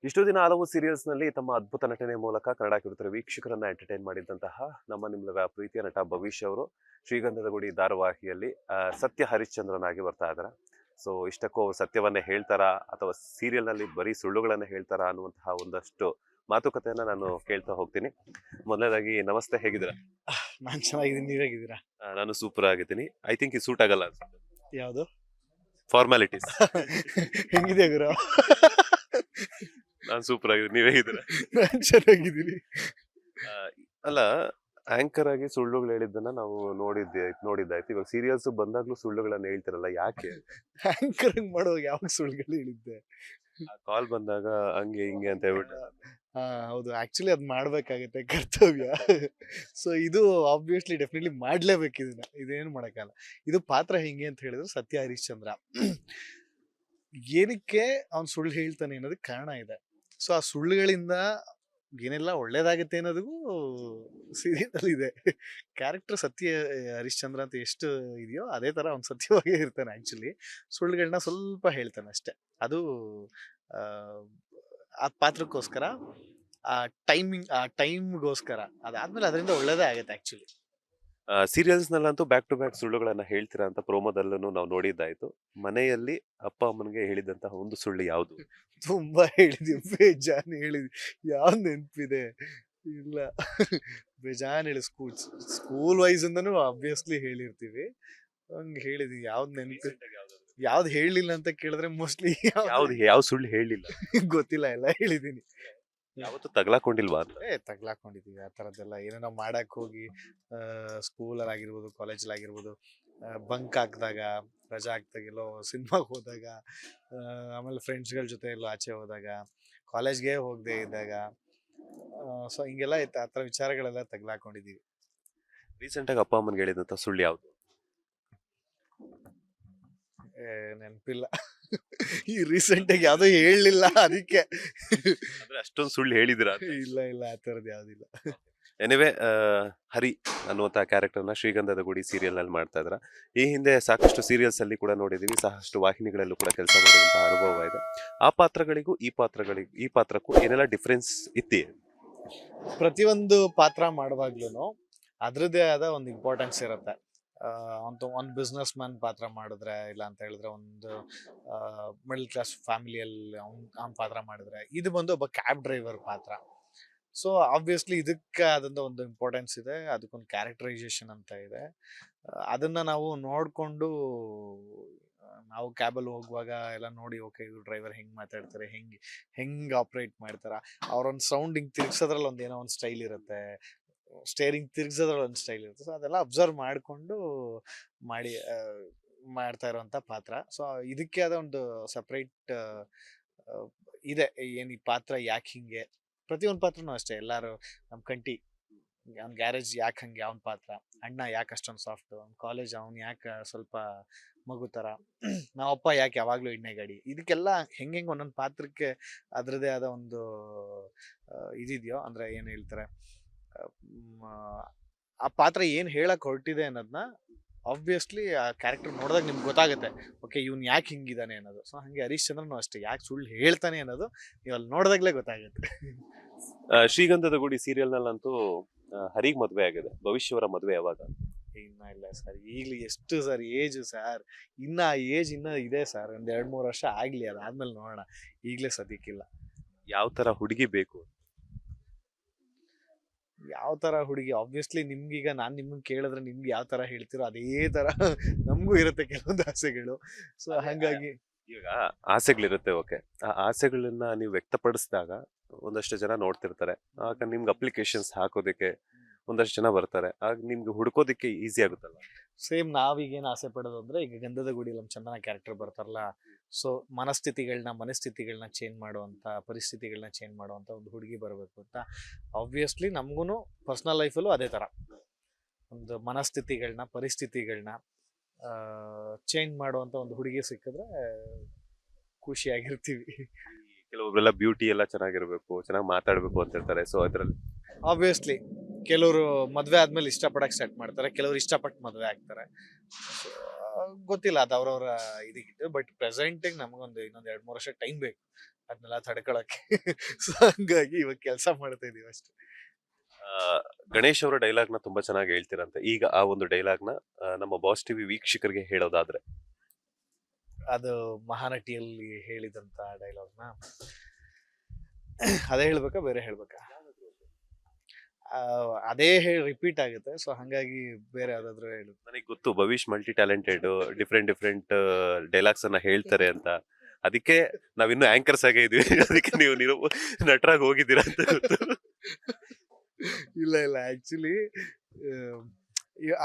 ಇಷ್ಟು ದಿನ ಹಲವು ಸೀರಿಯಲ್ಸ್‌ನಲ್ಲಿ ತಮ್ಮ ಅದ್ಭುತ ನಟನೆ ಮೂಲಕ ಕನ್ನಡ ಕಿರುತೆರೆ ವೀಕ್ಷಕರನ್ನ ಎಂಟರ್‌ಟೈನ್ ಮಾಡಿದ್ದಂತಹ ನಿಮ್ಮೆಲ್ಲರ ಪ್ರೀತಿಯ ನಟ ಭವಿಷ್ ಅವರು ಶ್ರೀಗಂಧದ ಗುಡಿ ಧಾರಾವಾಹಿಯಲ್ಲಿ ಸತ್ಯ ಹರಿಶ್ಚಂದ್ರನಾಗಿ ಬರ್ತಾ ಇದ್ದಾರೆ. ಸೊ ಇಷ್ಟಕ್ಕೂ ಅವ್ರು ಸತ್ಯವನ್ನೇ ಹೇಳ್ತಾರಾ ಅಥವಾ ಸೀರಿಯಲ್‌ನಲ್ಲಿ ಬರೀ ಸುಳ್ಳುಗಳನ್ನ ಹೇಳ್ತಾರಾ ಅನ್ನುವಂತಹ ಒಂದಷ್ಟು ಮಾತುಕತೆಯನ್ನ ನಾನು ಕೇಳ್ತಾ ಹೋಗ್ತೀನಿ. ಮೊದಲನೇದಾಗಿ ನಮಸ್ತೆ, ಹೇಗಿದ್ದೀರಾ? ನಾನ್ ಚೆನ್ನಾಗಿದ್ದೀನಿ, ನೀವ್ ಹೇಗಿದ್ದೀರಾ? ನಾನು ಸೂಪರ್ ಆಗಿದ್ದೀನಿ. ಐ ಥಿಂಕ್ ಇದು ಸೂಟ್ ಆಗಲ್ಲ ಅನ್ಸುತ್ತೆ. ಯಾವ್ದು? ಫಾರ್ಮಾಲಿಟೀಸ್. ಹೆಂಗಿದೆ ಗುರು? ನಾನು ಸೂಪರ್ ಆಗಿದ್ದೀನಿ. ನೀವ್ ಹೇಗಿದ್ದೀರಾ? ನಾನ್ ಚೆನ್ನಾಗಿದ್ದೀನಿ. ಆ, ಅಲ್ಲ, ಆಂಕರ್ ಆಗಿ ಸುಳ್ಳುಗಳು ಹೇಳಿದ್ದನ್ನ ನಾವು ನೋಡಿದ್ದಾಯ್ತು. ಇವಾಗ ಸೀರಿಯಲ್ಸ್ ಬಂದಾಗ್ಲೂ ಸುಳ್ಳುಗಳನ್ನ ಹೇಳ್ತಿರಲ್ಲ, ಯಾಕೆ? ಆಂಕರಿಂಗ್ ಮಾಡುವಾಗ ಯಾವಾಗ ಸುಳ್ಳುಗಳು ಹೇಳಿದ್ದೆ? ಕಾಲ್ ಬಂದಾಗ ಹಂಗೆ ಹಿಂಗೆ ಅಂತ ಹೇಳ್ಬಿಟ್ಟು. ಹಾ ಹೌದು, ಆಕ್ಚುಲಿ ಅದ್ ಮಾಡ್ಬೇಕಾಗತ್ತೆ, ಕರ್ತವ್ಯ. ಸೊ ಇದು ಆಬ್ವಿಯಸ್ಲಿ ಡೆಫಿನೆಟ್ಲಿ ಮಾಡ್ಲೇಬೇಕು ಇದನ್ನ, ಇದೇನು ಮಾಡಕ್ಕಾಗಲ್ಲ. ಇದು ಪಾತ್ರ ಹೆಂಗೆ ಅಂತ ಹೇಳಿದ್ರೆ ಸತ್ಯ ಹರಿಶ್ಚಂದ್ರ ಏನಕ್ಕೆ ಅವ್ನ್ ಸುಳ್ಳು ಹೇಳ್ತಾನೆ ಅನ್ನೋದಕ್ಕೆ ಕಾರಣ ಇದೆ. ಸೊ ಆ ಸುಳ್ಳುಗಳಿಂದ ಏನೆಲ್ಲ ಒಳ್ಳೇದಾಗುತ್ತೆ ಅನ್ನೋದಕ್ಕೂ ಸೀರಿಯಲ್ ಇದೆ. ಕ್ಯಾರೆಕ್ಟರ್ ಸತ್ಯ ಹರಿಶ್ಚಂದ್ರ ಅಂತ ಎಷ್ಟು ಇದೆಯೋ ಅದೇ ತರ ಅವ್ನು ಸತ್ಯವಾಗೇ ಇರ್ತಾನೆ. ಆಕ್ಚುಲಿ ಸುಳ್ಳುಗಳನ್ನ ಸ್ವಲ್ಪ ಹೇಳ್ತಾನೆ ಅಷ್ಟೇ. ಅದು ಆ ಆ ಪಾತ್ರಕ್ಕೋಸ್ಕರ, ಆ ಟೈಮ್ಗೋಸ್ಕರ. ಅದಾದ್ಮೇಲೆ ಅದರಿಂದ ಒಳ್ಳೇದೇ ಆಗುತ್ತೆ ಆಕ್ಚುಲಿ. ಸೀರಿಯಲ್ಸ್ ನಲ್ಲಂತೂ ಬ್ಯಾಕ್ ಟು ಬ್ಯಾಕ್ ಸುಳ್ಳುಗಳನ್ನ ಹೇಳ್ತೀರಾ ಅಂತ ಪ್ರೋಮೋದಲ್ಲೂ ನಾವು ನೋಡಿದ್ದಾಯ್ತು. ಮನೆಯಲ್ಲಿ ಅಪ್ಪ ಅಮ್ಮನಿಗೆ ಹೇಳಿದಂತಹ ಒಂದು ಸುಳ್ಳು ಯಾವುದು? ತುಂಬಾ ಹೇಳಿದ್ವಿ, ಬೇಜಾನ್ ಹೇಳಿದ್ವಿ. ಯಾವ್ದು ನೆನ್ಪಿದೆ? ಇಲ್ಲ, ಬೇಜಾನ್ ಹೇಳಿ. ಸ್ಕೂಲ್ ವೈಸ್ ಇಂದನೂ ಆಬ್ವಿಯಸ್ಲಿ ಹೇಳಿರ್ತೀವಿ. ಹಂಗ್ ಹೇಳಿದ್ವಿ. ಯಾವ್ದು ಹೇಳಿಲ್ಲ ಅಂತ ಕೇಳಿದ್ರೆ ಮೋಸ್ಟ್ಲಿ ಯಾವ ಸುಳ್ಳು ಹೇಳಿಲ್ಲ? ಗೊತ್ತಿಲ್ಲ, ಎಲ್ಲ ಹೇಳಿದೀನಿ. ಯಾವತ್ತೂ ತಗಲಾಕೊಂಡಿಲ್ವಾ ಅಂತ? ತಗ್ಲಾಕೊಂಡಿದೀವಿ ಆ ತರದ್ದೆಲ್ಲ. ಏನೇನೋ ಮಾಡಕ್ ಹೋಗಿ ಸ್ಕೂಲಲ್ಲಿ ಆಗಿರ್ಬೋದು, ಕಾಲೇಜಲ್ಲಿ ಆಗಿರ್ಬೋದು, ಬಂಕ್ ಹಾಕಿದಾಗ, ರಜಾ ಹಾಕ್ದಾಗ, ಎಲ್ಲೋ ಸಿನಿಮಾಗೆ ಹೋದಾಗ, ಆಮೇಲೆ ಫ್ರೆಂಡ್ಸ್ಗಳ ಜೊತೆ ಎಲ್ಲೋ ಆಚೆ ಹೋದಾಗ, ಕಾಲೇಜ್ಗೆ ಹೋಗದೆ ಇದ್ದಾಗ, ಸೊ ಹಿಂಗೆಲ್ಲ ಇತ್ತು. ಆ ಥರ ವಿಚಾರಗಳೆಲ್ಲ ತಗ್ಲಾಕೊಂಡಿದೀವಿ. ರೀಸೆಂಟ್ ಆಗಿ ಅಪ್ಪ ಅಮ್ಮನಿಗೆ ಹೇಳಿದಂತ ಸುಳ್ಳು ಯಾವುದು? ನೆನಪಿಲ್ಲ. ಈ ರೀಸೆಂಟ್ ಆಗಿ ಯಾವ್ದೋ ಹೇಳಲಿಲ್ಲ ಅದಕ್ಕೆ. ಅಂದ್ರೆ ಅಷ್ಟೊಂದು ಸುಳ್ಳು ಹೇಳಿದಿರಾ? ಇಲ್ಲ ಇಲ್ಲ, ಆ ಥರದ್ದು ಯಾವ್ದಿಲ್ಲ. ಎನಿವೆ, ಹರಿ ಅನ್ನುವಂತಹ ಕ್ಯಾರೆಕ್ಟರ್ನ ಶ್ರೀಗಂಧದ ಗುಡಿ ಸೀರಿಯಲ್ ನಲ್ಲಿ ಮಾಡ್ತಾ ಇದ್ರ. ಈ ಹಿಂದೆ ಸಾಕಷ್ಟು ಸೀರಿಯಲ್ಸ್ ಅಲ್ಲಿ ಕೂಡ ನೋಡಿದೀವಿ, ಸಾಕಷ್ಟು ವಾಹಿನಿಗಳಲ್ಲೂ ಕೂಡ ಕೆಲಸ ಮಾಡಿದಂತಹ ಅನುಭವ ಇದೆ. ಆ ಪಾತ್ರಗಳಿಗೂ ಈ ಪಾತ್ರಕ್ಕೂ ಏನೆಲ್ಲ ಡಿಫ್ರೆನ್ಸ್ ಇತ್ತಿ? ಪ್ರತಿಯೊಂದು ಪಾತ್ರ ಮಾಡುವಾಗ್ಲೂ ಅದ್ರದ್ದೇ ಆದ ಒಂದು ಇಂಪಾರ್ಟೆನ್ಸ್ ಇರುತ್ತೆ. ಒಂದು ಬಿಸ್ನೆಸ್ ಮ್ಯಾನ್ ಪಾತ್ರ ಮಾಡಿದ್ರೆ, ಇಲ್ಲ ಅಂತ ಹೇಳಿದ್ರೆ ಒಂದು ಮಿಡಲ್ ಕ್ಲಾಸ್ ಫ್ಯಾಮಿಲಿಯಲ್ಲಿ ಅವ್ನ ಪಾತ್ರ ಮಾಡಿದ್ರೆ, ಇದು ಬಂದು ಒಬ್ಬ ಕ್ಯಾಬ್ ಡ್ರೈವರ್ ಪಾತ್ರ. ಸೊ ಆಬ್ವಿಯಸ್ಲಿ ಇದಕ್ಕೆ ಆದಂಥ ಒಂದು ಇಂಪಾರ್ಟೆನ್ಸ್ ಇದೆ, ಅದಕ್ಕೊಂದು ಕ್ಯಾರೆಕ್ಟರೈಸೇಷನ್ ಅಂತ ಇದೆ. ಅದನ್ನ ನಾವು ನೋಡಿಕೊಂಡು ನಾವು ಕ್ಯಾಬಲ್ಲಿ ಹೋಗುವಾಗ ಎಲ್ಲ ನೋಡಿ, ಓಕೆ ಇವ್ರು ಡ್ರೈವರ್ ಹೆಂಗೆ ಮಾತಾಡ್ತಾರೆ, ಹೆಂಗೆ ಆಪ್ರೇಟ್ ಮಾಡ್ತಾರೆ, ಅವ್ರೊಂದು ಸೌಂಡ್ ಹಿಂಗೆ ತಿರ್ಗ್ಸೋದ್ರಲ್ಲಿ ಒಂದು ಏನೋ ಒಂದು ಸ್ಟೈಲ್ ಇರುತ್ತೆ, ಸ್ಟೇರಿಂಗ್ ತಿರ್ಗ್ಸೋದ್ರಲ್ಲಿ ಒಂದು ಸ್ಟೈಲ್ ಇರುತ್ತೆ. ಸೊ ಅದೆಲ್ಲ ಅಬ್ಸರ್ವ್ ಮಾಡಿಕೊಂಡು ಮಾಡ್ತಾ ಇರುವಂಥ ಪಾತ್ರ. ಸೊ ಇದಕ್ಕೆ ಆದ ಒಂದು ಸಪ್ರೇಟ್ ಇದೆ. ಏನು ಈ ಪಾತ್ರ ಯಾಕೆ ಹಿಂಗೆ, ಪ್ರತಿಯೊಂದು ಪಾತ್ರನೂ ಅಷ್ಟೇ. ಎಲ್ಲರೂ ನಮ್ಮ ಕಂಟಿ ಅವ್ನ ಗ್ಯಾರೇಜ್ ಯಾಕೆ ಹಂಗೆ ಅವ್ನ ಪಾತ್ರ, ಅಣ್ಣ ಯಾಕೆ ಅಷ್ಟೊಂದು ಸಾಫ್ಟ್, ಅವ್ನ ಕಾಲೇಜ್ ಅವ್ನು ಯಾಕೆ ಸ್ವಲ್ಪ ಮಗು ಥರ, ನಾವಪ್ಪ ಯಾಕೆ ಯಾವಾಗಲೂ ಎಣ್ಣೆ ಗಾಡಿ, ಇದಕ್ಕೆಲ್ಲ ಹೆಂಗೆ ಒಂದೊಂದು ಪಾತ್ರಕ್ಕೆ ಅದರದೇ ಆದ ಒಂದು ಇದಿದೆಯೋ, ಅಂದರೆ ಏನು ಹೇಳ್ತಾರೆ, ಆ ಪಾತ್ರ ಏನು ಹೇಳಕ್ ಹೊರಟಿದೆ ಅನ್ನೋದನ್ನ ಆಬ್ವಿಯಸ್ಲಿ ಆ ಕ್ಯಾರೆಕ್ಟರ್ ನೋಡಿದಾಗ ನಿಮ್ಗೆ ಗೊತ್ತಾಗುತ್ತೆ, ಓಕೆ ಇವ್ನು ಯಾಕೆ ಹಿಂಗಿದ್ದಾನೆ ಅನ್ನೋದು. ಸೊ ಹಾಗೆ ಹರಿಶ್ಚಂದ್ರನು ಅಷ್ಟೇ, ಯಾಕೆ ಸುಳ್ಳು ಹೇಳ್ತಾನೆ ಅನ್ನೋದು ನೀವು ಅಲ್ಲಿ ನೋಡಿದಾಗಲೇ ಗೊತ್ತಾಗುತ್ತೆ. ಶ್ರೀಗಂಧದ ಗುಡಿ ಸೀರಿಯಲ್ ನಲ್ಲಂತೂ ಹರಿಗ್ ಮದ್ವೆ ಆಗಿದೆ. ಭವಿಷ್ಯವರ ಮದ್ವೆ ಯಾವಾಗ? ಇನ್ನ ಇಲ್ಲ ಸರ್, ಈಗಲೂ ಎಷ್ಟು ಸರ್ ಏಜ್ ಸರ್, ಇನ್ನ ಏಜ್ ಇನ್ನ ಇದೆ ಸರ್, ಒಂದ್ 2-3 ವರ್ಷ ಆಗ್ಲಿ, ಅದಾದ್ಮೇಲೆ ನೋಡೋಣ. ಈಗಲೇ ಸದ್ಯಕ್ಕಿಲ್ಲ. ಯಾವ ತರ ಹುಡುಗಿ ಬೇಕು? ಯಾವ ತರ ಹುಡುಗಿ, ಆಬ್ವಿಯಸ್ಲಿ ನಿಮ್ಗೀಗ ನಾನ್ ನಿಮ್ಮನ್ನ ಕೇಳಿದ್ರೆ ನಿಮ್ಗೆ ಯಾವ ತರ ಹೇಳ್ತಿರೋ ಅದೇ ತರ ನಮಗೂ ಇರುತ್ತೆ ಕೆಲವೊಂದು ಆಸೆಗಳು. ಸೊ ಹಂಗಾಗಿ ಈಗ ಆಸೆಗಳಿರುತ್ತೆ, ಓಕೆ. ಆ ಆಸೆಗಳನ್ನ ನೀವು ವ್ಯಕ್ತಪಡಿಸಿದಾಗ ಒಂದಷ್ಟು ಜನ ನೋಡ್ತಿರ್ತಾರೆ. ಆಗ ನಿಮ್ಗೆ ಅಪ್ಲಿಕೇಶನ್ಸ್ ಹಾಕೋದಕ್ಕೆ ಒಂದಷ್ಟು ಜನ ಬರ್ತಾರೆ. ಆಗ ನಿಮ್ಗೆ ಹುಡ್ಕೋದಿಕ್ಕೆ ಈಸಿ ಆಗುತ್ತಲ್ಲ. ಸೇಮ್ ನಾವೀಗೇನು ಆಸೆ ಪಡೋದು ಅಂದ್ರೆ, ಈಗ ಗಂಧದ ಗುಡಿಯಲ್ಲಿ ನಮ್ಮ ಚಂದನ ಕ್ಯಾರೆಕ್ಟರ್ ಬರ್ತಾರಲ್ಲ, ಸೊ ಮನಸ್ಥಿತಿಗಳನ್ನ ಚೇಂಜ್ ಮಾಡುವಂತ, ಪರಿಸ್ಥಿತಿಗಳನ್ನ ಚೇಂಜ್ ಮಾಡುವಂತ ಒಂದು ಹುಡುಗಿ ಬರಬೇಕು ಅಂತ. ಆಬ್ವಿಯಸ್ಲಿ ನಮಗೂ ಪರ್ಸನಲ್ ಲೈಫಲ್ಲೂ ಅದೇ ತರ ಒಂದು ಪರಿಸ್ಥಿತಿಗಳನ್ನ ಚೇಂಜ್ ಮಾಡುವಂತ ಒಂದು ಹುಡುಗಿ ಸಿಕ್ಕಿದ್ರೆ ಖುಷಿಯಾಗಿರ್ತೀವಿ. ಕೆಲವೊಬ್ರೆಲ್ಲ ಬ್ಯೂಟಿ ಎಲ್ಲ ಚೆನ್ನಾಗಿರ್ಬೇಕು, ಚೆನ್ನಾಗಿ ಮಾತಾಡ್ಬೇಕು ಅಂತ ಹೇಳ್ತಾರೆ. ಸೊ ಅದ್ರಲ್ಲಿ ಆಬ್ವಿಯಸ್ಲಿ ಕೆಲವರು ಮದ್ವೆ ಆದ್ಮೇಲೆ ಇಷ್ಟಪಡಕ್ ಸ್ಟಾರ್ಟ್ ಮಾಡ್ತಾರೆ, ಕೆಲವರು ಇಷ್ಟಪಟ್ಟು ಮದ್ವೆ ಆಗ್ತಾರೆ. ಗೊತ್ತಿಲ್ಲ ಅದು ಅವ್ರವ್ರ ಇದಕ್ಕಿತ್ತು. ಬಟ್ ಪ್ರೆಸೆಂಟಿಗೆ ನಮಗೊಂದು ಇನ್ನೊಂದು 2-3 ವರ್ಷ ಟೈಮ್ ಬೇಕು ಅದನ್ನೆಲ್ಲ ತಡ್ಕೊಳಕ್ಕೆ. ಸೊ ಹಂಗಾಗಿ ಇವಾಗ ಕೆಲಸ ಮಾಡ್ತಾ ಇದೀವಿ ಅಷ್ಟೇ. ಆ, ಗಣೇಶ್ ಅವರ ಡೈಲಾಗ್ ನ ತುಂಬಾ ಚೆನ್ನಾಗಿ ಹೇಳ್ತೀರಂತೆ. ಈಗ ಆ ಒಂದು ಡೈಲಾಗ್ ನ ನಮ್ಮ ಬಾಸ್ ಟಿವಿ ವೀಕ್ಷಕರಿಗೆ ಹೇಳೋದಾದ್ರೆ ಅದು ಮಹಾನಟಿಯಲ್ಲಿ ಹೇಳಿದಂತ ಡೈಲಾಗ್ನ ಅದೇ ಹೇಳ್ಬೇಕಾ ಬೇರೆ ಹೇಳ್ಬೇಕಾ? ಅದೇ ರಿಪೀಟ್ ಆಗುತ್ತೆ. ಸೊ ಹಂಗಾಗಿ ಬೇರೆ ಯಾವ್ದಾದ್ರು ಹೇಳು. ನನಗೆ ಗೊತ್ತು Bhavish multi talented, different different dialogues ಅನ್ನ ಹೇಳ್ತಾರೆ ಅಂತ. ಅದಕ್ಕೆ ನಾವಿನ್ನು ಆಂಕರ್ಸ್ ಆಗೇ ಇದೀವಿ. ಅದಕ್ಕೆ ನೀವು ನಟರಾಗಿ ಹೋಗಿದ್ದೀರಾ ಅಂತ ಗೊತ್ತು. ಇಲ್ಲ ಇಲ್ಲ ಆಕ್ಚುಲಿ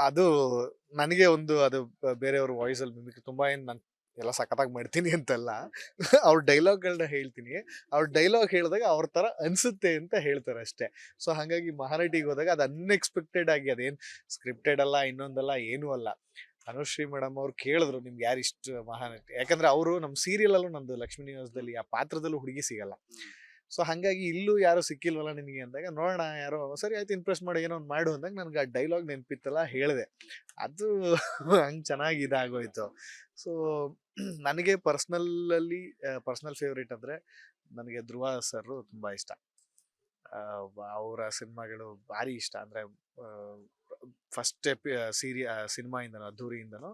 ಅದು ನನಗೆ ಒಂದು ಅದು ಬೇರೆಯವ್ರ ವಾಯ್ಸ್ ಅಲ್ಲಿ ಮಿಮಿಕ್ರಿ ತುಂಬಾ ಏನ್ ನಾನು ಎಲ್ಲ ಸಖತ್ತಾಗಿ ಮಾಡ್ತೀನಿ ಅಂತಲ್ಲ. ಅವ್ರ ಡೈಲಾಗ್ಗಳನ್ನ ಹೇಳ್ತೀನಿ. ಅವ್ರ ಡೈಲಾಗ್ ಹೇಳಿದಾಗ ಅವ್ರ ತರ ಅನ್ಸುತ್ತೆ ಅಂತ ಹೇಳ್ತಾರೆ ಅಷ್ಟೇ. ಸೊ ಹಾಗಾಗಿ ಮಹಾನಟಿಗೆ ಹೋದಾಗ ಅದು ಅನ್ಎಕ್ಸ್ಪೆಕ್ಟೆಡ್ ಆಗಿ ಅದೇನ್ ಸ್ಕ್ರಿಪ್ಟೆಡ್ ಅಲ್ಲ ಇನ್ನೊಂದಲ್ಲ ಏನೂ ಅಲ್ಲ. ಅನುಶ್ರೀ ಮೇಡಮ್ ಅವ್ರು ಕೇಳಿದ್ರು ನಿಮ್ಗೆ ಯಾರು ಇಷ್ಟ ಮಹಾನಟಿ, ಯಾಕಂದ್ರೆ ಅವರು ನಮ್ಮ ಸೀರಿಯಲ್ ಅಲ್ಲೂ ನಮ್ದು ಲಕ್ಷ್ಮೀ ನಿವಾಸದಲ್ಲಿ ಆ ಪಾತ್ರದಲ್ಲೂ ಹುಡುಗಿ ಸಿಗಲ್ಲ. ಸೊ ಹಂಗಾಗಿ ಇಲ್ಲೂ ಯಾರು ಸಿಕ್ಕಿಲ್ವಲ್ಲ ನಿನಗೆ ಅಂದಾಗ ನೋಡೋಣ ಯಾರೋ ಸರಿ ಆಯ್ತು ಇಂಪ್ರೆಸ್ ಮಾಡಿ ಏನೋ ಒಂದು ಮಾಡು ಅಂದಾಗ ನನಗೆ ಆ ಡೈಲಾಗ್ ನೆನಪಿತ್ತಲ್ಲ ಹೇಳಿದೆ. ಅದು ಹಂಗೆ ಚೆನ್ನಾಗಿ ಇದಾಗೋಯ್ತು. ಸೊ ನನಗೆ ಪರ್ಸ್ನಲ್ ಫೇವ್ರೇಟ್ ಅಂದರೆ ನನಗೆ ಧ್ರುವ ಸರ್ ತುಂಬ ಇಷ್ಟ. ಅವರ ಸಿನಿಮಾಗಳು ಭಾರಿ ಇಷ್ಟ. ಅಂದರೆ ಫಸ್ಟ್ ಸಿನಿಮಾಯಿಂದನೂ ಅದ್ದೂರಿಯಿಂದನೂ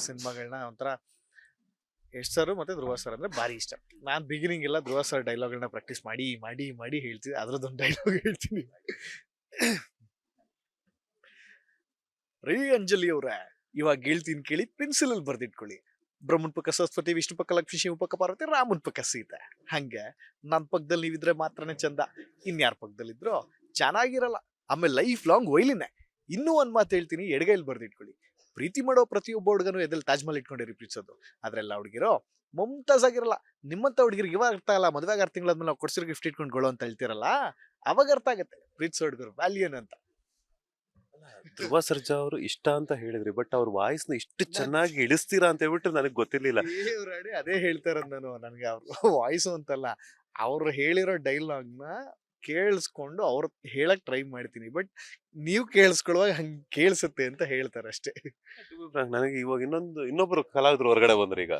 ಸಿನಿಮಾಗಳನ್ನ ಒಂಥರ ಯಶ್ ಸರ್ ಮತ್ತೆ ಧ್ರುವ ಸರ್ ಅಂದ್ರೆ ಭಾರಿ ಇಷ್ಟ. ನಾನು ಬಿಗಿನಿಂಗ್ ಎಲ್ಲ ಧ್ರುವ ಸರ್ ಡೈಲಾಗ್ಗಳನ್ನ ಪ್ರಾಕ್ಟೀಸ್ ಮಾಡಿ ಮಾಡಿ ಮಾಡಿ ಹೇಳ್ತೀನಿ. ಅದ್ರದ್ದೊಂದು ಡೈಲಾಗ್ ಹೇಳ್ತೀನಿ. ರೈ ಅಂಜಲಿ ಅವ್ರೆ, ಇವಾಗ ಹೇಳ್ತೀನಿ ಕೇಳಿ, ಪೆನ್ಸಿಲ್ ಅಲ್ಲಿ ಬರ್ದಿಟ್ಕೊಳ್ಳಿ. ಬ್ರಹ್ಮನ್ ಪಕ್ಕ ಸರಸ್ವತಿ, ವಿಷ್ಣು ಪಕ್ಕ ಲಕ್ಷ್ಮಿ, ಶಿವ ಪಕ್ಕ ಪಾರ್ವತಿ, ರಾಮನ್ ಪಕ್ಕ ಸೀತೆ. ಹಂಗೆ ನನ್ನ ಪಕ್ಕದಲ್ಲಿ ನೀವಿದ್ರೆ ಮಾತ್ರನೇ ಚಂದ, ಇನ್ಯಾರ ಪಕ್ಕದಲ್ಲಿದ್ರು ಚೆನ್ನಾಗಿರಲ್ಲ. ಆಮೇಲೆ ಲೈಫ್ ಲಾಂಗ್ ಒಯ್ಲಿನೇ. ಇನ್ನೂ ಒಂದ್ ಮಾತು ಹೇಳ್ತೀನಿ, ಎಡಗೈಲಿ ಬರ್ದಿಟ್ಕೊಳ್ಳಿ. ಪ್ರೀತಿ ಮಾಡೋ ಪ್ರತಿಯೊಬ್ಬ ಹುಡುಗನು ಎದಲ್ಲಿ ತಾಜ್ ಮಹಲ್ ಇಟ್ಕೊಂಡಿರಿ ಪ್ರೀತಿಸೋದು. ಆದ್ರೆಲ್ಲ ಹುಡುಗಿರೋ ಮುಮ್ತಾಜ್ ಆಗಿರಲ್ಲ. ನಿಮ್ಮಂತ ಹುಡುಗಿರಿಗೆ ಇವಾಗ ಅರ್ಥ ಆಗಲ್ಲ. ಮದುವೆ 6 ತಿಂಗಳಾದ್ಮೇಲೆ ನಾವು ಕೊಡ್ಸಿರೋ ಗಿಫ್ಟ್ ಇಟ್ಕೊಂಡ್ಕೊಳ್ಳೋ ಅಂತ ಹೇಳ್ತಿರಲ್ಲ, ಅವಾಗ ಅರ್ಥ ಆಗತ್ತೆ ಪ್ರೀತಿಸೋ ಹುಡುಗರು ವ್ಯಾಲ್ಯೂ ಏನಂತ. ಧ್ರುವ ಸರ್ಜಾ ಅವರು ಇಷ್ಟ ಅಂತ ಹೇಳಿದ್ರಿ, ಬಟ್ ಅವ್ರ ವಾಯ್ಸ್ ನ ಇಷ್ಟು ಚೆನ್ನಾಗಿ ಇಳಿಸ್ತೀರಾ ಅಂತ ಹೇಳ್ಬಿಟ್ಟು ನನಗೆ ಗೊತ್ತಿರ್ಲಿಲ್ಲ. ಅದೇ ಹೇಳ್ತಾರ ನಾನು. ನನ್ಗೆ ಅವ್ರ ವಾಯ್ಸ್ ಅಂತಲ್ಲ, ಅವ್ರು ಹೇಳಿರೋ ಡೈಲಾಗ್ನ ಕೇಳಿಸ್ಕೊಂಡು ಅವ್ರ ಹೇಳಕ್ ಟ್ರೈ ಮಾಡ್ತೀನಿ. ಬಟ್ ನೀವು ಕೇಳಿಸ್ಕೊಳ್ಳುವಾಗ ಹಂಗ್ ಕೇಳಿಸುತ್ತೆ ಅಂತ ಹೇಳ್ತಾರೆ ಅಷ್ಟೇ. ನನಗೆ ಇವಾಗ ಇನ್ನೊಬ್ರು ಕಲಾವಿದ್ರು ಹೊರಗಡೆ ಬಂದ್ರು. ಈಗ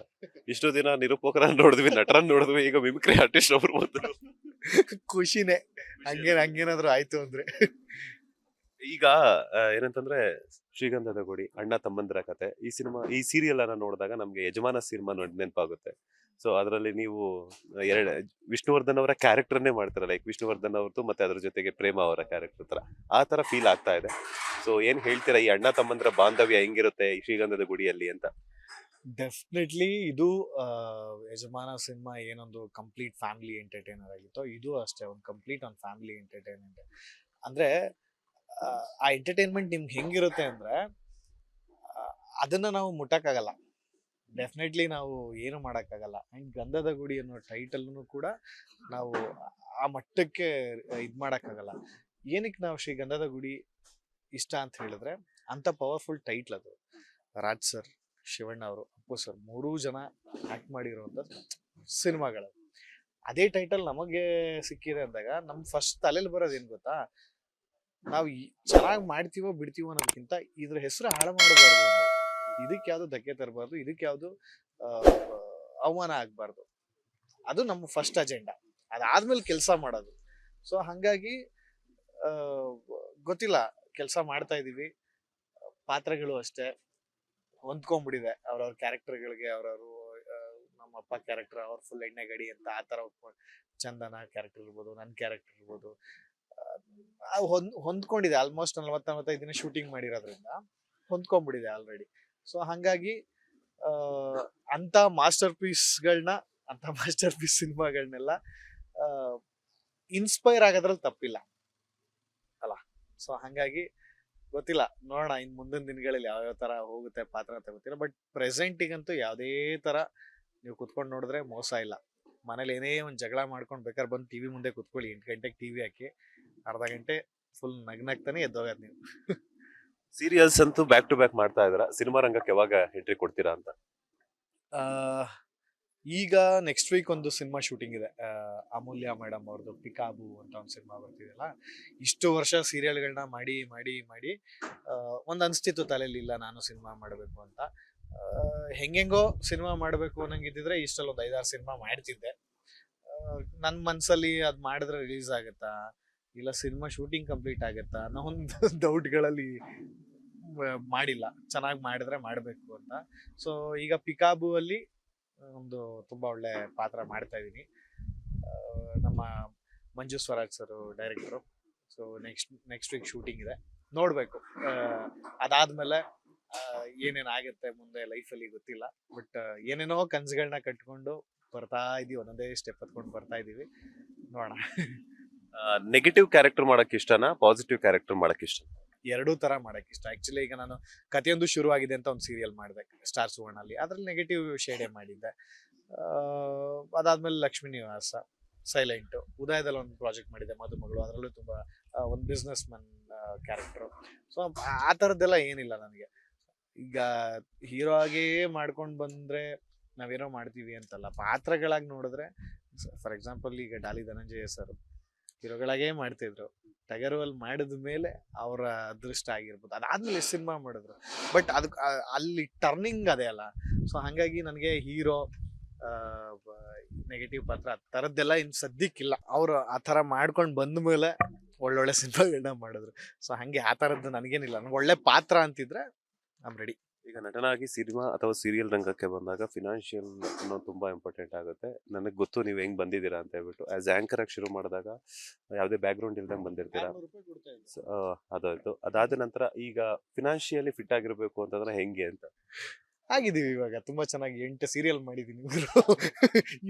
ಇಷ್ಟು ದಿನ ನಿರೂಪಕರನ್ನ ನೋಡಿದ್ವಿ, ನಟರನ್ನ ನೋಡಿದ್ವಿ, ಈಗ ಮಿಮಿಕ್ರಿ ಆರ್ಟಿಸ್ಟ್ ಒಬ್ರು ಬಂದ್ರು. ಖುಷಿನೇ ಹಂಗೇನಾದ್ರು ಆಯ್ತು ಅಂದ್ರೆ. ಈಗ ಏನಂತಂದ್ರೆ ಶ್ರೀಗಂಧದ ಗುಡಿ, ಅಣ್ಣ ತಮ್ಮಂದಿರ ಕತೆ, ಈ ಸೀರಿಯಲ್ ಅನ್ನ ನೋಡಿದಾಗ ನಮ್ಗೆ ಯಜಮಾನ ಸಿನಿಮಾ ನೆನಪಾಗುತ್ತೆ. ಸೊ ಅದರಲ್ಲಿ ನೀವು ವಿಷ್ಣುವರ್ಧನ್ ಅವರ ಕ್ಯಾರೆಕ್ಟರ್ನೇ ಮಾಡ್ತಾರೆ. ಲೈಕ್ ವಿಷ್ಣುವರ್ಧನ್ ಅವ್ರದ್ದು ಮತ್ತೆ ಅದ್ರ ಜೊತೆಗೆ ಪ್ರೇಮ ಅವರ ಕ್ಯಾರೆಕ್ಟರ್ ತರ ಆ ತರ ಫೀಲ್ ಆಗ್ತಾ ಇದೆ. ಸೊ ಏನ್ ಹೇಳ್ತೀರಾ, ಈ ಅಣ್ಣ ತಮ್ಮಂದಿರ ಬಾಂಧವ್ಯ ಹೆಂಗಿರುತ್ತೆ ಈ ಶ್ರೀಗಂಧದ ಗುಡಿಯಲ್ಲಿ ಅಂತ? ಡೆಫಿನೆಟ್ಲಿ ಇದು ಯಜಮಾನ ಸಿನಿಮಾ ಏನೊಂದು ಕಂಪ್ಲೀಟ್ ಫ್ಯಾಮಿಲಿ ಎಂಟರ್ಟೈನರ್ ಆಗಿತ್ತು, ಇದು ಅಷ್ಟೇ ಒಂದು ಕಂಪ್ಲೀಟ್ ಒಂದು ಫ್ಯಾಮಿಲಿ ಎಂಟರ್ಟೈನ್ಮೆಂಟ್. ಅಂದ್ರೆ ಆ ಎಂಟರ್ಟೈನ್ಮೆಂಟ್ ನಿಮ್ಗೆ ಹೆಂಗಿರುತ್ತೆ ಅಂದ್ರೆ ಅದನ್ನ ನಾವು ಮುಟ್ಟಕ್ಕಾಗಲ್ಲ. ಡೆಫಿನೆಟ್ಲಿ ನಾವು ಏನು ಮಾಡೋಕ್ಕಾಗಲ್ಲ. ಆ್ಯಂಡ್ ಗಂಧದ ಗುಡಿ ಅನ್ನೋ ಟೈಟಲ್ನು ಕೂಡ ನಾವು ಆ ಮಟ್ಟಕ್ಕೆ ಇದು ಮಾಡೋಕ್ಕಾಗಲ್ಲ. ಏನಕ್ಕೆ ನಾವು ಶ್ರೀ ಗಂಧದ ಗುಡಿ ಇಷ್ಟ ಅಂತ ಹೇಳಿದ್ರೆ, ಅಂಥ ಪವರ್ಫುಲ್ ಟೈಟ್ಲ್ ಅದು. ರಾಜ್ ಸರ್, ಶಿವಣ್ಣ ಅವರು, ಅಪ್ಪು ಸರ್, 3 ಜನ ಆ್ಯಕ್ಟ್ ಮಾಡಿರೋಂಥ ಸಿನಿಮಾಗಳು. ಅದೇ ಟೈಟಲ್ ನಮಗೆ ಸಿಕ್ಕಿದೆ ಅಂದಾಗ ನಮ್ಮ ಫಸ್ಟ್ ತಲೆಯಲ್ಲಿ ಬರೋದು ಏನು ಗೊತ್ತಾ, ನಾವು ಚೆನ್ನಾಗಿ ಮಾಡ್ತೀವೋ ಬಿಡ್ತೀವೋ ಅನ್ನೋದಕ್ಕಿಂತ ಇದ್ರ ಹೆಸರು ಹಾಳು ಮಾಡಬಾರ್ದು, ಇದಕ್ಕೆ ಯಾವುದು ಧಕ್ಕೆ ತರಬಾರ್ದು, ಇದಕ್ಕೆ ಯಾವುದು ಅವಮಾನ ಆಗಬಾರ್ದು. ಅದು ನಮ್ಮ ಫಸ್ಟ್ ಅಜೆಂಡಾ. ಅದಾದ್ಮೇಲೆ ಕೆಲಸ ಮಾಡೋದು. ಸೊ ಹಾಗಾಗಿ ಗೊತ್ತಿಲ್ಲ, ಕೆಲಸ ಮಾಡ್ತಾ ಇದೀವಿ. ಪಾತ್ರಗಳು ಅಷ್ಟೇ ಹೊಂದ್ಕೊಂಡ್ಬಿಟ್ಟಿದೆ ಅವ್ರವ್ರ ಕ್ಯಾರೆಕ್ಟರ್ಗಳಿಗೆ. ಅವ್ರವರು ನಮ್ಮ ಅಪ್ಪ ಕ್ಯಾರೆಕ್ಟರ್ ಅವ್ರ ಫುಲ್ ಎಣ್ಣೆ ಗಡಿ ಅಂತ ಆ ಥರ ಚಂದನ ಕ್ಯಾರೆಕ್ಟರ್ ಇರ್ಬೋದು, ನನ್ನ ಕ್ಯಾರೆಕ್ಟರ್ ಇರ್ಬೋದು, ಹೊಂದ್ಕೊಂಡಿದೆ. ಆಲ್ಮೋಸ್ಟ್ 40-45 ದಿನ ಶೂಟಿಂಗ್ ಮಾಡಿರೋದ್ರಿಂದ ಹೊಂದ್ಕೊಂಡ್ಬಿಟ್ಟಿದೆ ಆಲ್ರೆಡಿ. ಸೊ ಹಾಗಾಗಿ ಅಂಥ ಮಾಸ್ಟರ್ ಪೀಸ್ ಸಿನಿಮಾಗಳನ್ನೆಲ್ಲ ಇನ್ಸ್ಪೈರ್ ಆಗೋದ್ರಲ್ಲಿ ತಪ್ಪಿಲ್ಲ ಅಲ್ಲ. ಸೊ ಹಾಗಾಗಿ ಗೊತ್ತಿಲ್ಲ, ನೋಡೋಣ ಇನ್ನು ಮುಂದಿನ ದಿನಗಳಲ್ಲಿ ಯಾವ್ಯಾವ ಥರ ಹೋಗುತ್ತೆ ಪಾತ್ರ ಅಂತ ಗೊತ್ತಿಲ್ಲ. ಬಟ್ ಪ್ರೆಸೆಂಟಿಗಂತೂ ಯಾವುದೇ ಥರ ನೀವು ಕುತ್ಕೊಂಡು ನೋಡಿದ್ರೆ ಮೋಸ ಇಲ್ಲ. ಮನೇಲಿ ಏನೇ ಒಂದು ಜಗಳ ಮಾಡ್ಕೊಂಡು ಬೇಕಾದ್ರೆ ಬಂದು ಟಿವಿ ಮುಂದೆ ಕುತ್ಕೊಳ್ಳಿ, 8 ಗಂಟೆಗೆ ಟಿವಿ ಹಾಕಿ, ಅರ್ಧ ಗಂಟೆ ಫುಲ್ ನಗ್ನಾಗ್ತಾನೆ ಎದ್ದೋಗದ್ ನೀವು. ಸೀರಿಯಲ್ಸ್ ಅಂತೂ ಬ್ಯಾಕ್ ಟು ಬ್ಯಾಕ್ ಮಾಡ್ತಾ ಇದ್ರ, ಸಿನಿಮಾ ರಂಗಕ್ಕೆ ಯಾವಾಗ ಎಂಟ್ರಿ ಕೊಡ್ತೀರಾ ಅಂತ? ಈಗ ನೆಕ್ಸ್ಟ್ ವೀಕ್ ಒಂದು ಸಿನಿಮಾ ಶೂಟಿಂಗ್ ಇದೆ. ಅಮೂಲ್ಯ ಮೇಡಮ್ ಅವ್ರದ್ದು ಪಿಕಾಬು ಅಂತ ಒಂದು ಸಿನಿಮಾ ಬರ್ತಿದೆಯಲ್ಲ. ಇಷ್ಟು ವರ್ಷ ಸೀರಿಯಲ್ಗಳನ್ನ ಮಾಡಿ ಮಾಡಿ ಮಾಡಿ ಒಂದು ಅನಿಸ್ತಿತ್ತು ತಲೆಯಲ್ಲಿ, ಇಲ್ಲ ನಾನು ಸಿನಿಮಾ ಮಾಡಬೇಕು ಅಂತ. ಹೆಂಗೆಂಗೋ ಸಿನಿಮಾ ಮಾಡಬೇಕು ಅನ್ನಂಗಿದ್ದಿದ್ರೆ ಇಷ್ಟಲ್ಲಿ ಒಂದು 5-6 ಸಿನಿಮಾ ಮಾಡ್ತಿದ್ದೆ. ನನ್ನ ಮನ್ಸಲ್ಲಿ ಅದ್ ಮಾಡಿದ್ರೆ ರಿಲೀಸ್ ಆಗುತ್ತಾ, ಇಲ್ಲ ಸಿನಿಮಾ ಶೂಟಿಂಗ್ ಕಂಪ್ಲೀಟ್ ಆಗುತ್ತಾ ಅನ್ನೋ ಒಂದು ಡೌಟ್ಗಳಲ್ಲಿ ಮಾಡಿಲ್ಲ. ಚೆನ್ನಾಗಿ ಮಾಡಿದ್ರೆ ಮಾಡಬೇಕು ಅಂತ. ಸೊ ಈಗ ಪಿಕಾಬು ಅಲ್ಲಿ ಒಂದು ತುಂಬಾ ಒಳ್ಳೆ ಪಾತ್ರ ಮಾಡ್ತಾ ಇದ್ದೀನಿ. ನಮ್ಮ Manju Swaraj sir director. So next week shooting ಇದೆ, ನೋಡ್ಬೇಕು. ಅದಾದ್ಮೇಲೆ ಏನೇನಾಗುತ್ತೆ ಮುಂದೆ ಲೈಫಲ್ಲಿ ಗೊತ್ತಿಲ್ಲ. ಬಟ್ ಏನೇನೋ ಕನ್ಸುಗಳನ್ನ ಕಟ್ಕೊಂಡು ಬರ್ತಾ ಇದೀವಿ, ಒಂದೊಂದೇ ಸ್ಟೆಪ್ ಹತ್ಕೊಂಡು ಬರ್ತಾ ಇದೀವಿ, ನೋಡೋಣ. ನೆಗೆಟಿವ್ ಕ್ಯಾರೆಕ್ಟರ್ ಮಾಡಕ್ ಇಷ್ಟನಾ, ಪಾಸಿಟಿವ್ ಕ್ಯಾರೆಕ್ಟರ್ ಮಾಡಕ್ ಇಷ್ಟ? ಎರಡೂ ತರ ಮಾಡಕ್ ಇಷ್ಟ. ಆಕ್ಚುಲಿ ಈಗ ನಾನು ಕಥೆಯೊಂದು ಶುರುವಾಗಿದೆ ಅಂತ ಒಂದು ಸೀರಿಯಲ್ ಮಾಡಿದೆ ಸ್ಟಾರ್ ಸುವರ್ಣಲ್ಲಿ, ಅದ್ರಲ್ಲಿ ನೆಗೆಟಿವ್ ಶೇಡೇ ಮಾಡಿದ್ದೆ. ಅದಾದ್ಮೇಲೆ ಲಕ್ಷ್ಮೀ ನಿವಾಸ, ಸೈಲೆಂಟ್, ಉದಯದಲ್ಲಿ ಒಂದು ಪ್ರಾಜೆಕ್ಟ್ ಮಾಡಿದೆ ಮದುಮಗಳು, ಅದರಲ್ಲೂ ತುಂಬಾ ಒಂದು ಬಿಸ್ನೆಸ್ ಮನ್ ಕ್ಯಾರೆಕ್ಟರ್. ಸೊ ಆ ಥರದ್ದೆಲ್ಲ ಏನಿಲ್ಲ ನನಗೆ. ಈಗ ಹೀರೋ ಆಗೇ ಮಾಡ್ಕೊಂಡು ಬಂದ್ರೆ ನಾವೇನೋ ಮಾಡ್ತೀವಿ ಅಂತಲ್ಲ, ಪಾತ್ರಗಳಾಗಿ ನೋಡಿದ್ರೆ. ಫಾರ್ ಎಕ್ಸಾಂಪಲ್ ಈಗ ಡಾಲಿ ಧನಂಜಯ ಸರ್ ಹೀರೋಗಳಾಗೇ ಮಾಡ್ತಿದ್ರು, ಟಗರುವಲ್ಲಿ ಮಾಡಿದ ಮೇಲೆ ಅವರ ಅದೃಷ್ಟ ಆಗಿರ್ಬೋದು. ಅದಾದ್ಮೇಲೆ ಎಷ್ಟು ಸಿನಿಮಾ ಮಾಡಿದ್ರು, ಬಟ್ ಅದಕ್ಕೆ ಅಲ್ಲಿ ಟರ್ನಿಂಗ್ ಅದೇ ಅಲ್ಲ. ಸೊ ಹಾಗಾಗಿ ನನಗೆ ಹೀರೋ ನೆಗೆಟಿವ್ ಪಾತ್ರ ಆ ಥರದ್ದೆಲ್ಲ ಇನ್ನು ಸದ್ಯಕ್ಕಿಲ್ಲ. ಅವರು ಆ ಥರ ಮಾಡ್ಕೊಂಡು ಬಂದ ಮೇಲೆ ಒಳ್ಳೊಳ್ಳೆ ಸಿನಿಮಾಗಳನ್ನ ಮಾಡಿದ್ರು. ಸೊ ಹಂಗೆ ಆ ಥರದ್ದು ನನಗೇನಿಲ್ಲ. ನನಗೆ ಒಳ್ಳೆ ಪಾತ್ರ ಅಂತಿದ್ರೆ ಐ ಆಮ್ ರೆಡಿ. ಈಗ ನಟನಾಗಿ ಸಿನಿಮಾ ಅಥವಾ ಸೀರಿಯಲ್ ರಂಗಕ್ಕೆ ಬಂದಾಗ ಫಿನಾನ್ಷಿಯಲ್ ಅನ್ನೋದು ತುಂಬಾ ಇಂಪಾರ್ಟೆಂಟ್ ಆಗುತ್ತೆ. ನನಗೆ ಗೊತ್ತು ನೀವು ಹೆಂಗ್ ಬಂದಿದ್ದೀರಾ ಅಂತ ಹೇಳ್ಬಿಟ್ಟು. ಆಸ್ ಆಂಕರ್ ಆಗಿ ಶುರು ಮಾಡಿದಾಗ ಯಾವುದೇ ಬ್ಯಾಕ್ ಗ್ರೌಂಡ್ ಇಲ್ದಂಗೆ ಬಂದಿರ್ತೀರಾ. ಅದಾಯ್ತು. ಅದಾದ ನಂತರ ಈಗ ಫಿನಾನ್ಷಿಯಲಿ ಫಿಟ್ ಆಗಿರ್ಬೇಕು ಅಂತಂದ್ರೆ ಹೆಂಗೆ ಅಂತ? ಆಗಿದೀವಿ ಇವಾಗ ತುಂಬಾ ಚೆನ್ನಾಗಿ. 8 ಸೀರಿಯಲ್ ಮಾಡಿದೀನಿ,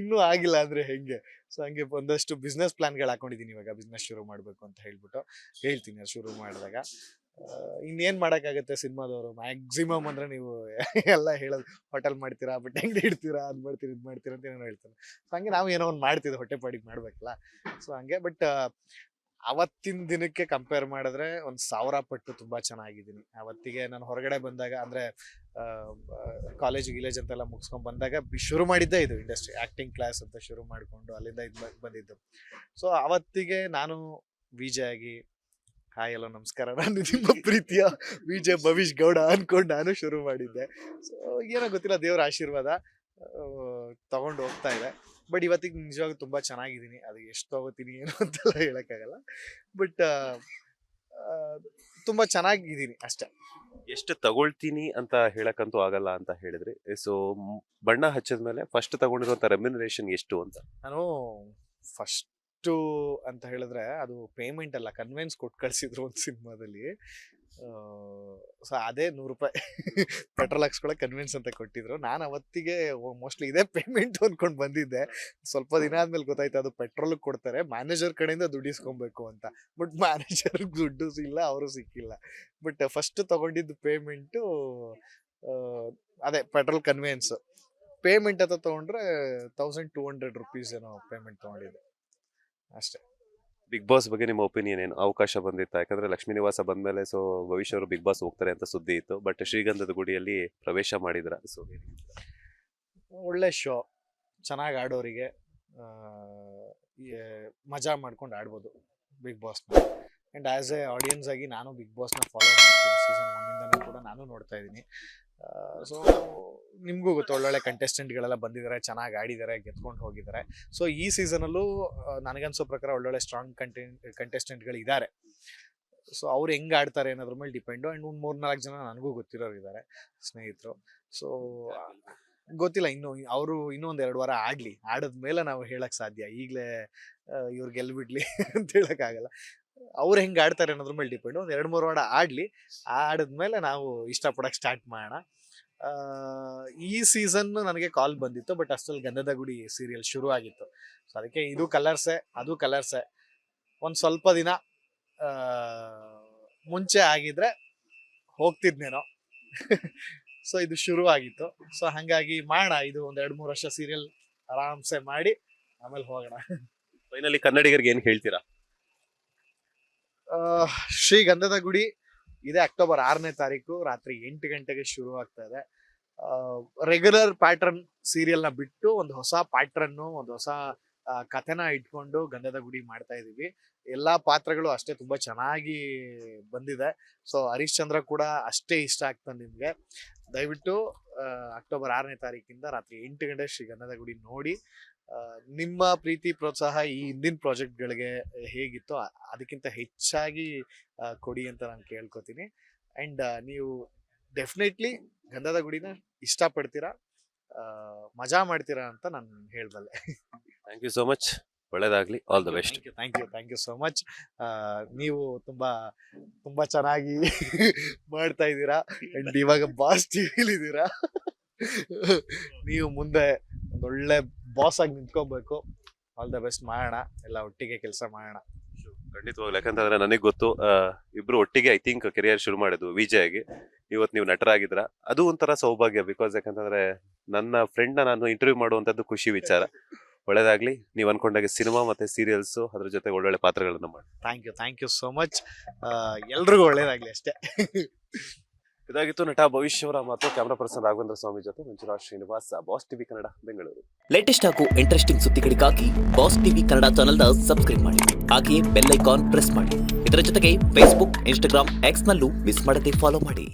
ಇನ್ನೂ ಆಗಿಲ್ಲ ಅಂದ್ರೆ ಹೆಂಗೆ. ಸೊ ಹಂಗೆ ಒಂದಷ್ಟು ಬಿಸ್ನೆಸ್ ಪ್ಲಾನ್ಗಳು ಹಾಕೊಂಡಿದೀನಿ. ಇವಾಗ ಬಿಸ್ನೆಸ್ ಶುರು ಮಾಡ್ಬೇಕು ಅಂತ ಹೇಳ್ಬಿಟ್ಟು ಹೇಳ್ತೀನಿ. ಅದು ಶುರು ಮಾಡಿದಾಗ ಇನ್ನೇನ್ ಮಾಡಕ್ಕಾಗತ್ತೆ ಸಿನಿಮಾದವರು. ಮ್ಯಾಕ್ಸಿಮಮ್ ಅಂದ್ರೆ ನೀವು ಎಲ್ಲ ಹೇಳೋದು ಹೋಟೆಲ್ ಮಾಡ್ತೀರಾ, ಬಟ್ ಅಂಗಡಿ ಇಡ್ತೀರಾ, ಅದ್ ಮಾಡ್ತೀರಾ, ಇದ್ ಮಾಡ್ತೀರಾ ಅಂತ ಏನೋ ಹೇಳ್ತಾರೆ. ಸೊ ಹಂಗೆ ನಾವು ಏನೋ ಒಂದು ಮಾಡ್ತಿದ್ದೆ, ಹೊಟ್ಟೆ ಪಾಡಿಗೆ ಮಾಡ್ಬೇಕಲ್ಲ. ಸೊ ಹಂಗೆ. ಬಟ್ ಅವತ್ತಿನ ದಿನಕ್ಕೆ ಕಂಪೇರ್ ಮಾಡಿದ್ರೆ 1000 ಪಟ್ಟು ತುಂಬಾ ಚೆನ್ನಾಗಿದ್ದೀನಿ. ಅವತ್ತಿಗೆ ನಾನು ಹೊರಗಡೆ ಬಂದಾಗ, ಅಂದ್ರೆ ಕಾಲೇಜ್ ಗಿಲೇಜ್ ಅಂತೆಲ್ಲ ಮುಗಿಸ್ಕೊಂಡ್ ಬಂದಾಗ ಶುರು ಮಾಡಿದ್ದೆ ಇದು ಇಂಡಸ್ಟ್ರಿ. ಆಕ್ಟಿಂಗ್ ಕ್ಲಾಸ್ ಅಂತ ಶುರು ಮಾಡ್ಕೊಂಡು ಅಲ್ಲಿಂದ ಬಂದಿದ್ದು. ಸೊ ಅವತ್ತಿಗೆ ನಾನು ವಿಜಯ್ ಆಗಿ, ಹಾಯ್ ಹಲೋ ನಮಸ್ಕಾರ, ನಾನು ನಿಮ್ಮ ಪ್ರೀತಿಯ ವಿಜಯ್ ಭವಿಷ್ ಗೌಡ ಅನ್ಕೊಂಡು ನಾನು ಶುರು ಮಾಡಿದ್ದೆ. ಸೊ ಏನೋ ಗೊತ್ತಿಲ್ಲ, ದೇವ್ರ ಆಶೀರ್ವಾದ ತಗೊಂಡು ಹೋಗ್ತಾ ಇದೆ. ಬಟ್ ಇವತ್ತಿಗೆ ನಿಜವಾಗ್ಲೂ ತುಂಬಾ ಚೆನ್ನಾಗಿದ್ದೀನಿ. ಅದು ಎಷ್ಟು ತಗೋತೀನಿ ಏನು ಅಂತೆಲ್ಲ ಹೇಳಕ್ಕಾಗಲ್ಲ. ಬಟ್ ತುಂಬಾ ಚೆನ್ನಾಗಿದ್ದೀನಿ ಅಷ್ಟೇ. ಎಷ್ಟು ತಗೊಳ್ತೀನಿ ಅಂತ ಹೇಳಕ್ಕಂತೂ ಆಗಲ್ಲ ಅಂತ ಹೇಳಿದ್ರಿ. ಸೊ ಬಣ್ಣ ಹಚ್ಚಿದ್ಮೇಲೆ ಫಸ್ಟ್ ತಗೊಂಡಿರುವಂತ ರೆಮ್ಯುನರೇಷನ್ ಎಷ್ಟು ಅಂತ? ನಾನು ಫಸ್ಟ್ ಅಂತ ಹೇಳಿದ್ರೆ ಅದು ಪೇಮೆಂಟ್ ಅಲ್ಲ, ಕನ್ವೆನ್ಸ್ ಕೊಟ್ಟು ಕಳ್ಸಿದ್ರು ಒಂದು ಸಿನಿಮಾದಲ್ಲಿ. ಸೊ ಅದೇ 100 ರೂಪಾಯಿ ಪೆಟ್ರೋಲ್ ಹಾಕ್ಸ್ಕೊಳಕ್ ಕನ್ವೆನ್ಸ್ ಅಂತ ಕೊಟ್ಟಿದ್ರು. ನಾನು ಅವತ್ತಿಗೆ ಮೋಸ್ಟ್ಲಿ ಇದೇ ಪೇಮೆಂಟ್ ಅನ್ಕೊಂಡು ಬಂದಿದ್ದೆ. ಸ್ವಲ್ಪ ದಿನ ಆದ್ಮೇಲೆ ಗೊತ್ತಾಯ್ತು ಅದು ಪೆಟ್ರೋಲ್ ಕೊಡ್ತಾರೆ, ಮ್ಯಾನೇಜರ್ ಕಡೆಯಿಂದ ದುಡ್ಡು ಇಸ್ಕೊಬೇಕು ಅಂತ. ಬಟ್ ಮ್ಯಾನೇಜರ್ ದುಡ್ಡು ಇಲ್ಲ, ಅವರು ಸಿಕ್ಕಿಲ್ಲ. ಬಟ್ ಫಸ್ಟ್ ತಗೊಂಡಿದ್ದು ಪೇಮೆಂಟು ಅದೇ ಪೆಟ್ರೋಲ್ ಕನ್ವೆನ್ಸ್. ಪೇಮೆಂಟ್ ಅಂತ ತಗೊಂಡ್ರೆ 1200 ರುಪೀಸ್ ಏನೋ ಪೇಮೆಂಟ್ ತಗೊಂಡಿದ್ದೆ ಅಷ್ಟೇ. ಬಿಗ್ ಬಾಸ್ ಬಗ್ಗೆ ನಿಮ್ಮ ಒಪಿನಿಯನ್ ಏನು? ಅವಕಾಶ ಬಂದಿತ್ತ? ಯಾಕಂದ್ರೆ ಲಕ್ಷ್ಮೀ ನಿವಾಸ ಬಂದ್ಮೇಲೆ ಸೊ ಭವಿಷ್ಯ ಅವರು ಬಿಗ್ ಬಾಸ್ ಹೋಗ್ತಾರೆ ಅಂತ ಸುದ್ದಿ ಇತ್ತು. ಬಟ್ ಶ್ರೀಗಂಧದ ಗುಡಿಯಲ್ಲಿ ಪ್ರವೇಶ ಮಾಡಿದ್ರ. ಸೊ ಒಳ್ಳೆ ಶೋ, ಚೆನ್ನಾಗಿ ಆಡೋರಿಗೆ ಮಜಾ ಮಾಡ್ಕೊಂಡು ಆಡ್ಬೋದು ಬಿಗ್ ಬಾಸ್ನ. ಆ್ಯಂಡ್ ಆ್ಯಸ್ ಎ ಆಡಿಯನ್ಸ್ ಆಗಿ ನಾನು ಬಿಗ್ ಬಾಸ್ನ ಫಾಲೋ ಮಾಡ್ತೀನಿ. ಸೀಸನ್ 1 ಕೂಡ ನಾನು ನೋಡ್ತಾ ಇದ್ದೀನಿ. ಸೊ ನಿಮಗೂ ಗೊತ್ತು, ಒಳ್ಳೊಳ್ಳೆ ಕಂಟೆಸ್ಟೆಂಟ್ಗಳೆಲ್ಲ ಬಂದಿದ್ದಾರೆ, ಚೆನ್ನಾಗಿ ಆಡಿದ್ದಾರೆ, ಗೆದ್ಕೊಂಡು ಹೋಗಿದ್ದಾರೆ. ಸೊ ಈ ಸೀಸನಲ್ಲೂ ನನಗನ್ಸೋ ಪ್ರಕಾರ ಒಳ್ಳೊಳ್ಳೆ ಸ್ಟ್ರಾಂಗ್ ಕಂಟೆಸ್ಟೆಂಟ್ಗಳು ಇದ್ದಾರೆ. ಸೊ ಅವ್ರು ಹೆಂಗೆ ಆಡ್ತಾರೆ ಅನ್ನೋದ್ರ ಮೇಲೆ ಡಿಪೆಂಡು. ಆ್ಯಂಡ್ ಒಂದು 3-4 ಜನ ನನಗೂ ಗೊತ್ತಿರೋರು ಇದ್ದಾರೆ, ಸ್ನೇಹಿತರು. ಸೊ ಗೊತ್ತಿಲ್ಲ, ಅವರು ಇನ್ನೊಂದು 2 ವಾರ ಆಡಲಿ, ಆಡಿದ್ಮೇಲೆ ನಾವು ಹೇಳಕ್ ಸಾಧ್ಯ. ಈಗಲೇ ಇವ್ರು ಗೆಲ್ಬಿಡ್ಲಿ ಅಂತ ಹೇಳಕ್ಕಾಗಲ್ಲ. ಅವ್ರು ಹೆಂಗೆ ಆಡ್ತಾರೆ ಅನ್ನೋದ್ರ ಮೇಲೆ ಡಿಪೆಂಡು. ಒಂದು 2-3 ವಾರ ಆಡಲಿ, ಆಡಿದ್ಮೇಲೆ ನಾವು ಇಷ್ಟಪಡಕ್ಕೆ ಸ್ಟಾರ್ಟ್ ಮಾಡೋಣ. ಈ ಸೀಸನ್ ನನಗೆ ಕಾಲ್ ಬಂದಿತ್ತು, ಬಟ್ ಅಷ್ಟರಲ್ಲಿ ಗಂಧದ ಗುಡಿ ಸೀರಿಯಲ್ ಶುರು ಆಗಿತ್ತು. ಸೊ ಅದಕ್ಕೆ ಇದು ಕಲರ್ಸೆ, ಅದು ಕಲರ್ಸೆ. ಒಂದು ಸ್ವಲ್ಪ ದಿನ ಮುಂಚೆ ಆಗಿದ್ರೆ ಹೋಗ್ತಿದ್ನೇನೋ. ಸೊ ಇದು ಶುರು ಆಗಿತ್ತು. ಸೊ ಹಾಗಾಗಿ ಮಾಡೋಣ, ಇದು ಒಂದು 2-3 ವರ್ಷ ಸೀರಿಯಲ್ ಆರಾಮ್ಸೆ ಮಾಡಿ ಆಮೇಲೆ ಹೋಗೋಣ. ಫೈನಲಿ ಕನ್ನಡಿಗರಿಗೆ ಏನು ಹೇಳ್ತೀರಾ? ಶ್ರೀಗಂಧದ ಗುಡಿ ಇದೇ ಅಕ್ಟೋಬರ್ 6ನೇ ತಾರೀಕು ರಾತ್ರಿ 8 ಗಂಟೆಗೆ ಶುರು ಆಗ್ತಾ ಇದೆ. ರೆಗ್ಯುಲರ್ ಪ್ಯಾಟರ್ನ್ ಸೀರಿಯಲ್ನ ಬಿಟ್ಟು ಒಂದು ಹೊಸ ಪ್ಯಾಟ್ರನ್ನು, ಒಂದು ಹೊಸ ಕಥೆನ ಇಟ್ಕೊಂಡು ಗಂಧದ ಗುಡಿ ಮಾಡ್ತಾ ಇದೀವಿ. ಎಲ್ಲಾ ಪಾತ್ರಗಳು ಅಷ್ಟೇ ತುಂಬಾ ಚೆನ್ನಾಗಿ ಬಂದಿದೆ. ಸೊ ಹರಿಶ್ಚಂದ್ರ ಕೂಡ ಅಷ್ಟೇ ಇಷ್ಟ ಆಗ್ತಾನೆ ನಿಮ್ಗೆ. ದಯವಿಟ್ಟು ಅಕ್ಟೋಬರ್ 6ನೇ ತಾರೀಕಿಂದ ರಾತ್ರಿ 8 ಗಂಟೆ ಶ್ರೀ ಗಂಧದ ಗುಡಿ ನೋಡಿ. ನಿಮ್ಮ ಪ್ರೀತಿ ಪ್ರೋತ್ಸಾಹ ಈ ಹಿಂದಿನ ಪ್ರಾಜೆಕ್ಟ್ಗಳಿಗೆ ಹೇಗಿತ್ತೋ ಅದಕ್ಕಿಂತ ಹೆಚ್ಚಾಗಿ ಕೊಡಿ ಅಂತ ನಾನು ಕೇಳ್ಕೊತೀನಿ. ಅಂಡ್ ನೀವು ಡೆಫಿನೆಟ್ಲಿ ಗಂಧದ ಗುಡಿನ ಇಷ್ಟಪಡ್ತೀರಾ, ಮಜಾ ಮಾಡ್ತೀರಾ ಅಂತ ನಾನು ಹೇಳ್ಬಲ್ಲೆ. Thank you so much. ಒಳ್ಳೇದಾಗ್ಲಿ. All the best. Thank you so much. ನೀವು ತುಂಬಾ ಚೆನ್ನಾಗಿ ಮಾಡ್ತಾ ಇದ್ದೀರಾ. ಅಂಡ್ ಇವಾಗ ಬಾಸ್ ಟಿವಿಲಿದ್ದೀರಾ. ನೀವು ಮುಂದೆ ಒಂದೊಳ್ಳೆ ಬಾಸ್ ಆಗಿ ನಿಂತ್ಕೋಬೇಕು. All the best. ಮಾಡೋಣ, ಎಲ್ಲ ಒಟ್ಟಿಗೆ ಕೆಲಸ ಮಾಡೋಣ. ಖಂಡಿತವಾಗ್ಲು. ಯಾಕಂತಂದ್ರೆ ನನಗೆ ಗೊತ್ತು, ಇಬ್ರು ಒಟ್ಟಿಗೆ ಐ ಥಿಂಕ್ ಕೆರಿಯರ್ ಶುರು ಮಾಡಿದ್ದು ವಿಜಯ್ ಆಗಿ. ಇವತ್ತು ನೀವು ನಟರಾಗಿದ್ರ, ಅದು ಒಂಥರ ಸೌಭಾಗ್ಯ. ಬಿಕಾಸ್ ಯಾಕಂತಂದ್ರೆ ನನ್ನ ಫ್ರೆಂಡ್ ನಾನು ಇಂಟರ್ವ್ಯೂ ಮಾಡುವಂತದ್ದು ಖುಷಿ ವಿಚಾರ. ಒಳ್ಳೇದಾಗ್ಲಿ. ನೀವು ಅನ್ಕೊಂಡಾಗೆ ಸಿನಿಮಾ ಮತ್ತೆ ಸೀರಿಯಲ್ಸ್ ಅದ್ರ ಜೊತೆ ಒಳ್ಳೊಳ್ಳೆ ಪಾತ್ರಗಳನ್ನ ಮಾಡಿ. Thank you so much. ಎಲ್ರಿಗೂ ಒಳ್ಳೇದಾಗ್ಲಿ ಅಷ್ಟೇ. ಇದಾಗಿತ್ತು ನಟ ಭವಿಷ್ಯ ಅವರ ಮಾತು. ಕ್ಯಾಮರಾ ಪರ್ಸನ್ ರಾಘವೇಂದ್ರ ಸ್ವಾಮಿ ಜೊತೆ Manjunath Srinivas, boss TV Kannada, Bengaluru. Latest ಹಾಗೂ ಇಂಟ್ರೆಸ್ಟಿಂಗ್ ಸುದ್ದಿಗಳಿಗಾಗಿ ಬಾಸ್ ಟಿವಿ ಕನ್ನಡ ಚಾನೆಲ್ನ ಸಬ್ಸ್ಕ್ರೈಬ್ ಮಾಡಿ. ಹಾಗೆಯೇ ಬೆಲ್ ಐಕಾನ್ ಪ್ರೆಸ್ ಮಾಡಿ. ಇದರ ಜೊತೆಗೆ ಫೇಸ್ಬುಕ್, ಇನ್ಸ್ಟಾಗ್ರಾಮ್, ಎಕ್ಸ್ ನಲ್ಲೂ ಮಿಸ್ ಮಾಡದೆ ಫಾಲೋ ಮಾಡಿ.